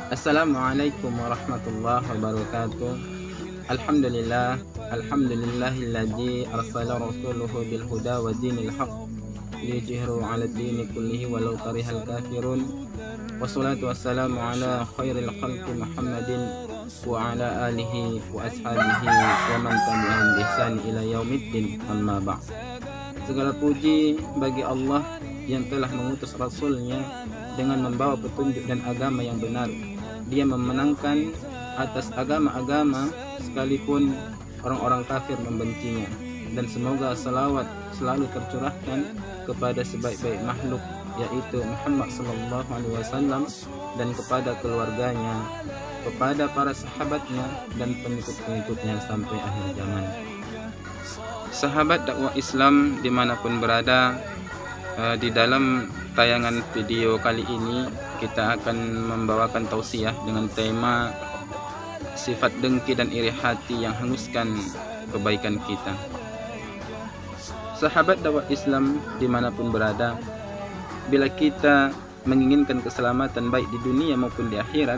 Assalamualaikum warahmatullahi wabarakatuh. Alhamdulillah, alhamdulillahilladzi arsala rasuluhu bil huda wa dinil haq liyudhhirahu 'ala dini kullihi walau karihal kafirun. Wassalatu wassalamu ala khairil khalqi Muhammadin wa ala alihi wa ashabihi wa man tabi'ahum bi ihsan ila yaumiddin, amma ba'd. Segala puji bagi Allah yang telah mengutus Rasulnya dengan membawa petunjuk dan agama yang benar. Dia memenangkan atas agama-agama sekalipun orang-orang kafir membencinya. Dan semoga salawat selalu tercurahkan kepada sebaik-baik makhluk, yaitu Muhammad SAW, dan kepada keluarganya, kepada para sahabatnya dan pengikut-pengikutnya sampai akhir zaman. Sahabat dakwah Islam dimanapun berada, di dalam tayangan video kali ini kita akan membawakan tausiah dengan tema sifat dengki dan iri hati yang hanguskan kebaikan kita. Sahabat dakwah Islam dimanapun berada, bila kita menginginkan keselamatan baik di dunia maupun di akhirat,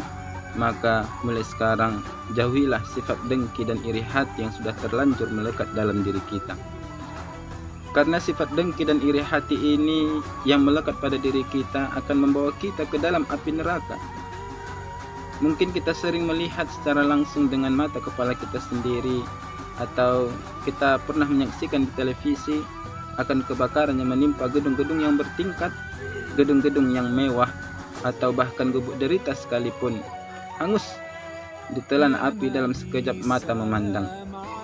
maka mulai sekarang jauhilah sifat dengki dan iri hati yang sudah terlanjur melekat dalam diri kita. Karena sifat dengki dan iri hati ini yang melekat pada diri kita akan membawa kita ke dalam api neraka. Mungkin kita sering melihat secara langsung dengan mata kepala kita sendiri, atau kita pernah menyaksikan di televisi akan kebakaran yang menimpa gedung-gedung yang bertingkat, gedung-gedung yang mewah, atau bahkan gubuk derita sekalipun hangus ditelan api dalam sekejap mata memandang.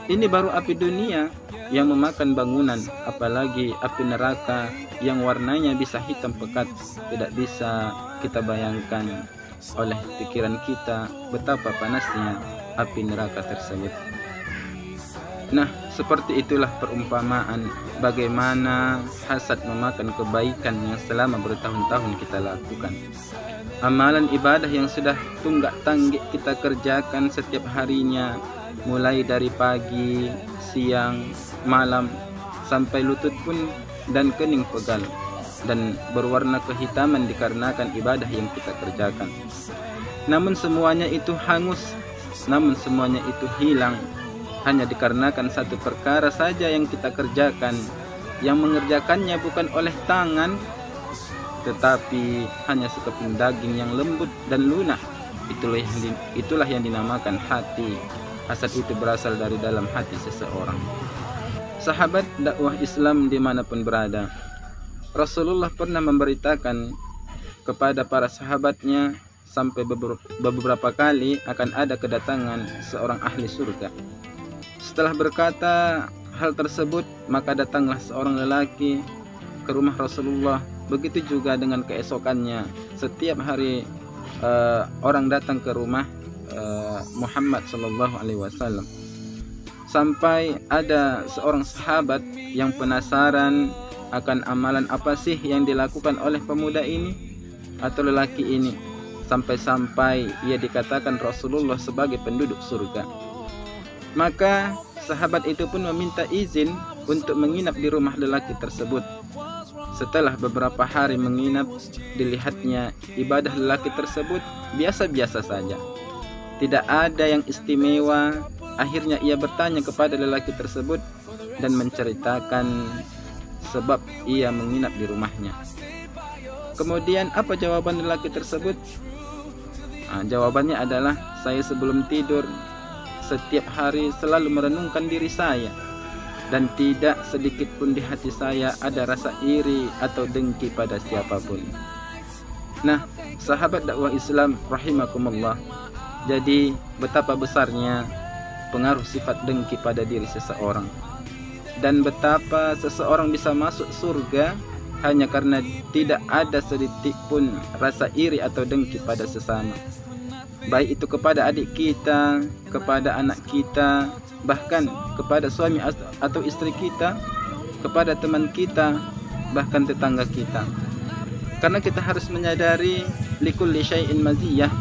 Ini baru api dunia yang memakan bangunan, apalagi api neraka yang warnanya bisa hitam pekat. Tidak bisa kita bayangkan oleh pikiran kita betapa panasnya api neraka tersebut. Nah, seperti itulah perumpamaan bagaimana hasad memakan kebaikan yang selama bertahun-tahun kita lakukan. Amalan ibadah yang sudah tunggak tanggik kita kerjakan setiap harinya, mulai dari pagi, siang, malam, sampai lutut pun dan kening pegal dan berwarna kehitaman dikarenakan ibadah yang kita kerjakan. Namun semuanya itu hangus, namun semuanya itu hilang hanya dikarenakan satu perkara saja yang kita kerjakan, yang mengerjakannya bukan oleh tangan, tetapi hanya sekeping daging yang lembut dan lunak. Itulah yang dinamakan hati. Hasad itu berasal dari dalam hati seseorang. Sahabat dakwah Islam dimanapun berada, Rasulullah pernah memberitakan kepada para sahabatnya sampai beberapa kali akan ada kedatangan seorang ahli surga. Setelah berkata hal tersebut, maka datanglah seorang lelaki ke rumah Rasulullah. Begitu juga dengan keesokannya, setiap hari orang datang ke rumah Muhammad SAW, sampai ada seorang sahabat yang penasaran akan amalan apa sih yang dilakukan oleh pemuda ini atau lelaki ini, sampai-sampai ia dikatakan Rasulullah sebagai penduduk surga. Maka sahabat itu pun meminta izin untuk menginap di rumah lelaki tersebut. Setelah beberapa hari menginap, dilihatnya ibadah lelaki tersebut biasa-biasa saja, tidak ada yang istimewa. Akhirnya ia bertanya kepada lelaki tersebut dan menceritakan sebab ia menginap di rumahnya. Kemudian apa jawaban lelaki tersebut? Jawabannya adalah, saya sebelum tidur setiap hari selalu merenungkan diri saya, dan tidak sedikit pun di hati saya ada rasa iri atau dengki pada siapapun. Nah, sahabat dakwah Islam rahimakumullah, jadi betapa besarnya pengaruh sifat dengki pada diri seseorang, dan betapa seseorang bisa masuk surga hanya karena tidak ada sedikit pun rasa iri atau dengki pada sesama, baik itu kepada adik kita, kepada anak kita, bahkan kepada suami atau istri kita, kepada teman kita, bahkan tetangga kita. Karena kita harus menyadari likulli syai'in maziyah,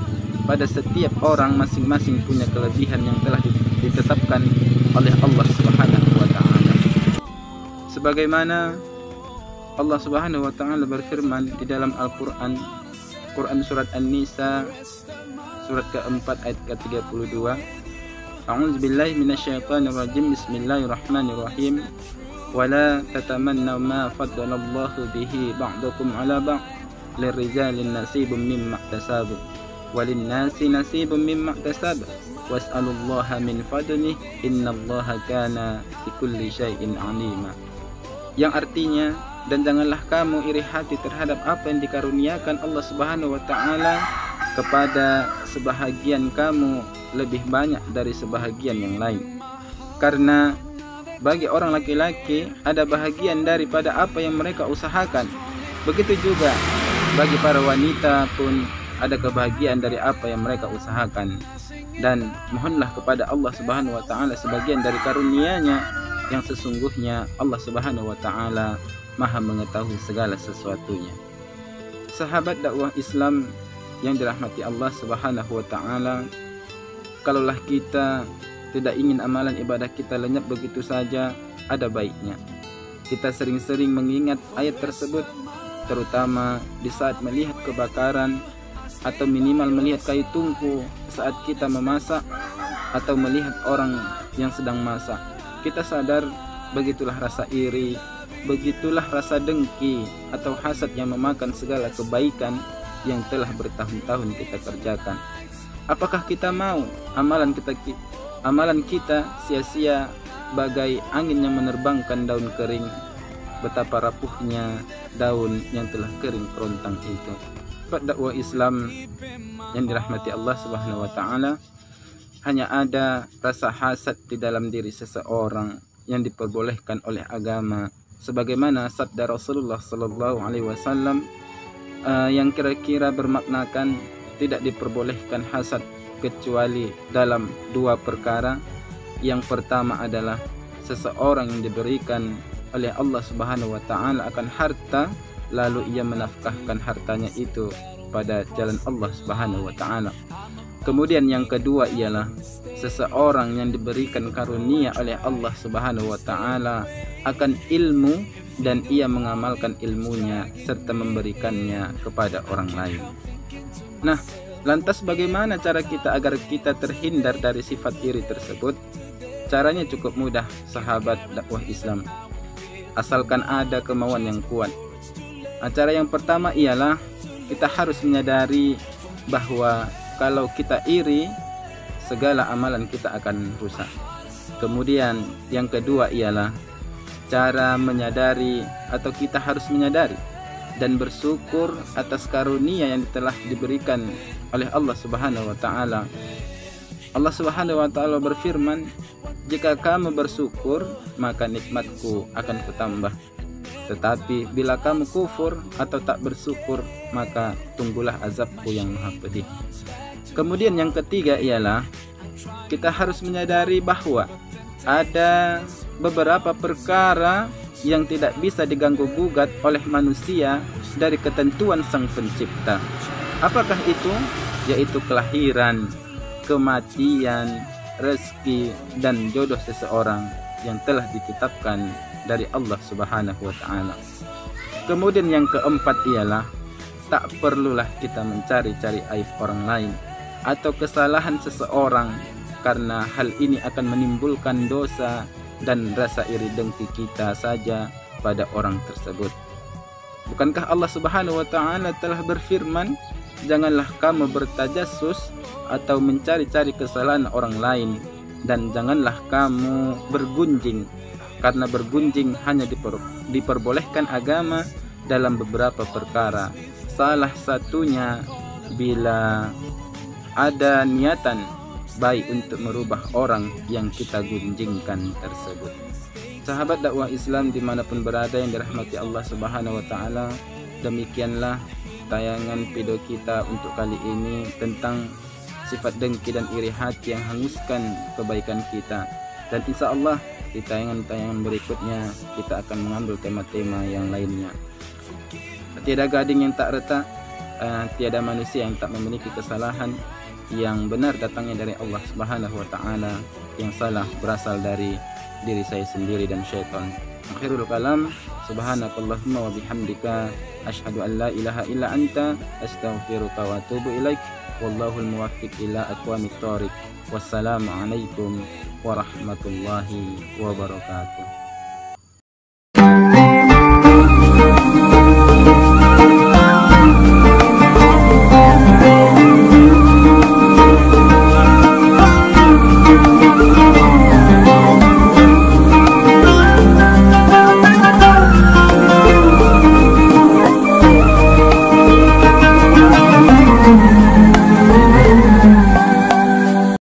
pada setiap orang masing-masing punya kelebihan yang telah ditetapkan oleh Allah Subhanahu wa taala. Sebagaimana Allah Subhanahu wa taala berfirman di dalam Al-Qur'an, Quran surat An-Nisa surat keempat ayat ke-32. A'udzubillahi minasyaitonirrajim. Bismillahirrahmanirrahim. Wala tatamannaw ma faddalallahu bihi ba'dakum 'ala ba'd. Lirrijali nasibun mimma iktasabu walinnasi nasibun mimma iktasabu was'alullaha min fadlihi innallaha kana bikulli syai'in 'alima. Yang artinya, dan janganlah kamu iri hati terhadap apa yang dikaruniakan Allah Subhanahu wa taala kepada sebahagian kamu lebih banyak dari sebahagian yang lain. Karena bagi orang laki-laki ada bahagian daripada apa yang mereka usahakan. Begitu juga bagi para wanita pun ada kebahagiaan dari apa yang mereka usahakan. Dan mohonlah kepada Allah Subhanahu wa taala sebagian dari karunia-Nya yang sesungguhnya Allah Subhanahu wa taala Maha mengetahui segala sesuatunya. Sahabat dakwah Islam yang dirahmati Allah Subhanahu wa taala, kalaulah kita tidak ingin amalan ibadah kita lenyap begitu saja, ada baiknya kita sering-sering mengingat ayat tersebut, terutama di saat melihat kebakaran atau minimal melihat kayu tungku saat kita memasak atau melihat orang yang sedang masak. Kita sadar begitulah rasa iri, begitulah rasa dengki atau hasad yang memakan segala kebaikan yang telah bertahun-tahun kita kerjakan. Apakah kita mau amalan kita sia-sia bagai angin yang menerbangkan daun kering? Betapa rapuhnya daun yang telah kering kerontang itu. Dakwah Islam yang dirahmati Allah Subhanahu wa taala, hanya ada rasa hasad di dalam diri seseorang yang diperbolehkan oleh agama, sebagaimana sabda Rasulullah sallallahu alaihi wasallam yang kira-kira bermaknakan tidak diperbolehkan hasad kecuali dalam dua perkara. Yang pertama adalah seseorang yang diberikan oleh Allah Subhanahu wa taala akan harta, lalu ia menafkahkan hartanya itu pada jalan Allah Subhanahu wa taala. Kemudian yang kedua ialah seseorang yang diberikan karunia oleh Allah Subhanahu wa taala akan ilmu dan ia mengamalkan ilmunya serta memberikannya kepada orang lain. Nah, lantas bagaimana cara kita agar kita terhindar dari sifat iri tersebut? Caranya cukup mudah, sahabat dakwah Islam. Asalkan ada kemauan yang kuat. Cara yang pertama ialah kita harus menyadari bahwa kalau kita iri, segala amalan kita akan rusak. Kemudian yang kedua ialah cara menyadari atau kita harus menyadari dan bersyukur atas karunia yang telah diberikan oleh Allah Subhanahu wa taala. Allah Subhanahu wa taala berfirman, "Jika kamu bersyukur, maka nikmatku akan kutambah. Tetapi bila kamu kufur atau tak bersyukur, maka tunggulah azabku yang maha pedih." Kemudian yang ketiga ialah kita harus menyadari bahwa ada beberapa perkara yang tidak bisa diganggu gugat oleh manusia dari ketentuan Sang Pencipta. Apakah itu? Yaitu kelahiran, kematian, rezeki, dan jodoh seseorang yang telah ditetapkan dari Allah Subhanahu wa taala. Kemudian yang keempat ialah tak perlulah kita mencari-cari aib orang lain atau kesalahan seseorang, karena hal ini akan menimbulkan dosa dan rasa iri dengki kita saja pada orang tersebut. Bukankah Allah Subhanahu wa taala telah berfirman, "Janganlah kamu bertajassus atau mencari-cari kesalahan orang lain, dan janganlah kamu bergunjing, karena bergunjing hanya diperbolehkan agama dalam beberapa perkara. Salah satunya bila ada niatan baik untuk merubah orang yang kita gunjingkan tersebut." Sahabat dakwah Islam dimanapun berada yang dirahmati Allah Subhanahu wa taala, demikianlah tayangan video kita untuk kali ini tentang sifat dengki dan iri hati yang hanguskan kebaikan kita. Dan insya Allah di tayangan-tayangan berikutnya kita akan mengambil tema-tema yang lainnya. Tiada gading yang tak retak, tiada manusia yang tak memiliki kesalahan. Yang benar datangnya dari Allah Subhanahu wa taala, yang salah berasal dari diri saya sendiri dan syaitan. Akhirul kalam, subhanakallahumma wa bihamdika Asyhadu an la ilaha illa anta astaghfiruka wa atubu ilaik. Wallahul muwaffiq ila aqwamit thoriq. Wassalamualaikum warahmatullahi wabarakatuh.